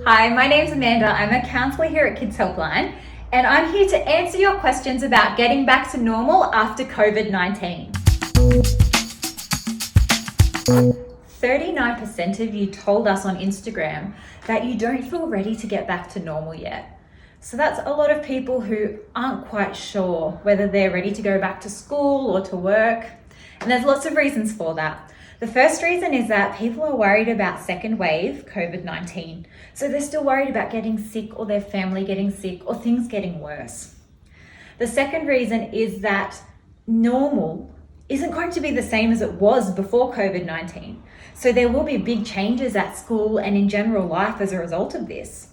Hi, my name's Amanda. I'm a counsellor here at Kids Helpline, and I'm here to answer your questions about getting back to normal after COVID-19. 39% of you told us on Instagram that you don't feel ready to get back to normal yet. So that's a lot of people who aren't quite sure whether they're ready to go back to school or to work. And there's lots of reasons for that. The first reason is that people are worried about second wave COVID-19. So they're still worried about getting sick or their family getting sick or things getting worse. The second reason is that normal isn't going to be the same as it was before COVID-19. So there will be big changes at school and in general life as a result of this.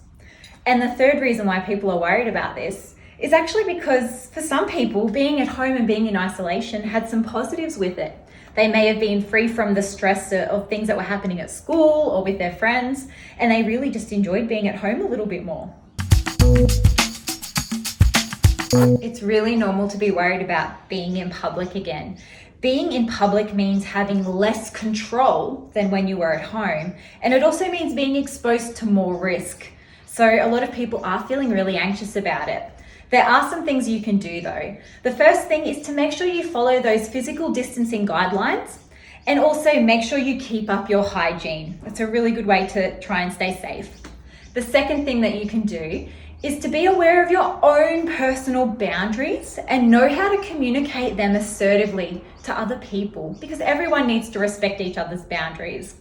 And the third reason why people are worried about this is actually because for some people, being at home and being in isolation had some positives with it. They may have been free from the stress of things that were happening at school or with their friends, and they really just enjoyed being at home a little bit more. It's really normal to be worried about being in public again. Being in public means having less control than when you were at home, and it also means being exposed to more risk. So a lot of people are feeling really anxious about it. There are some things you can do though. The first thing is to make sure you follow those physical distancing guidelines, and also make sure you keep up your hygiene. It's a really good way to try and stay safe. The second thing that you can do is to be aware of your own personal boundaries and know how to communicate them assertively to other people, because everyone needs to respect each other's boundaries.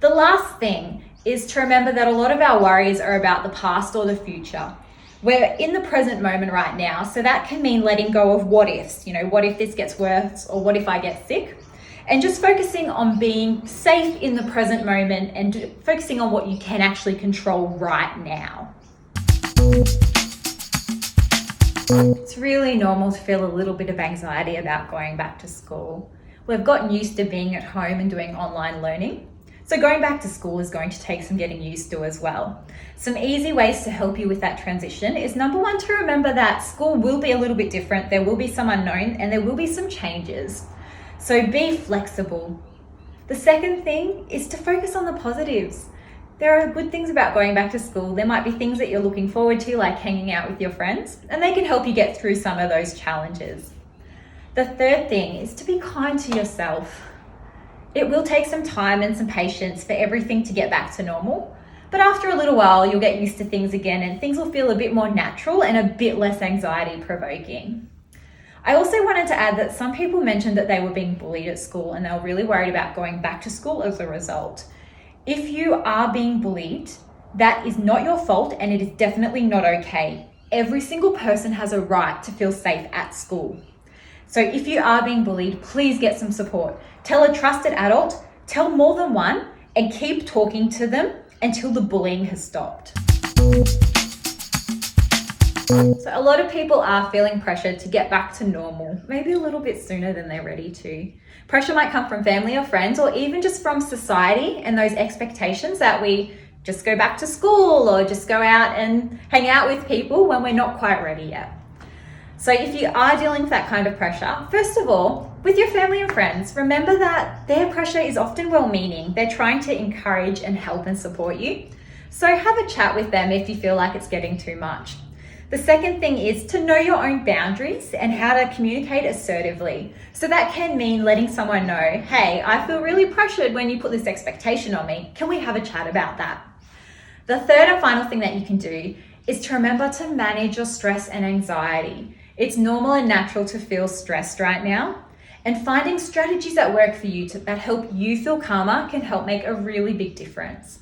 The last thing is to remember that a lot of our worries are about the past or the future. We're in the present moment right now, so that can mean letting go of what ifs. What if this gets worse, or what if I get sick? And just focusing on being safe in the present moment and focusing on what you can actually control right now. It's really normal to feel a little bit of anxiety about going back to school. We've gotten used to being at home and doing online learning. So going back to school is going to take some getting used to as well. Some easy ways to help you with that transition is number one, to remember that school will be a little bit different. There will be some unknown and there will be some changes. So be flexible. The second thing is to focus on the positives. There are good things about going back to school. There might be things that you're looking forward to, like hanging out with your friends, and they can help you get through some of those challenges. The third thing is to be kind to yourself. It will take some time and some patience for everything to get back to normal, but after a little while, you'll get used to things again and things will feel a bit more natural and a bit less anxiety provoking. I also wanted to add that some people mentioned that they were being bullied at school and they were really worried about going back to school as a result. If you are being bullied, that is not your fault and it is definitely not okay. Every single person has a right to feel safe at school. So if you are being bullied, please get some support. Tell a trusted adult, tell more than one, and keep talking to them until the bullying has stopped. So a lot of people are feeling pressure to get back to normal, maybe a little bit sooner than they're ready to. Pressure might come from family or friends, or even just from society and those expectations that we just go back to school or just go out and hang out with people when we're not quite ready yet. So if you are dealing with that kind of pressure, first of all, with your family and friends, remember that their pressure is often well-meaning. They're trying to encourage and help and support you. So have a chat with them if you feel like it's getting too much. The second thing is to know your own boundaries and how to communicate assertively. So that can mean letting someone know, hey, I feel really pressured when you put this expectation on me. Can we have a chat about that? The third and final thing that you can do is to remember to manage your stress and anxiety. It's normal and natural to feel stressed right now, and finding strategies that work for you that help you feel calmer can help make a really big difference.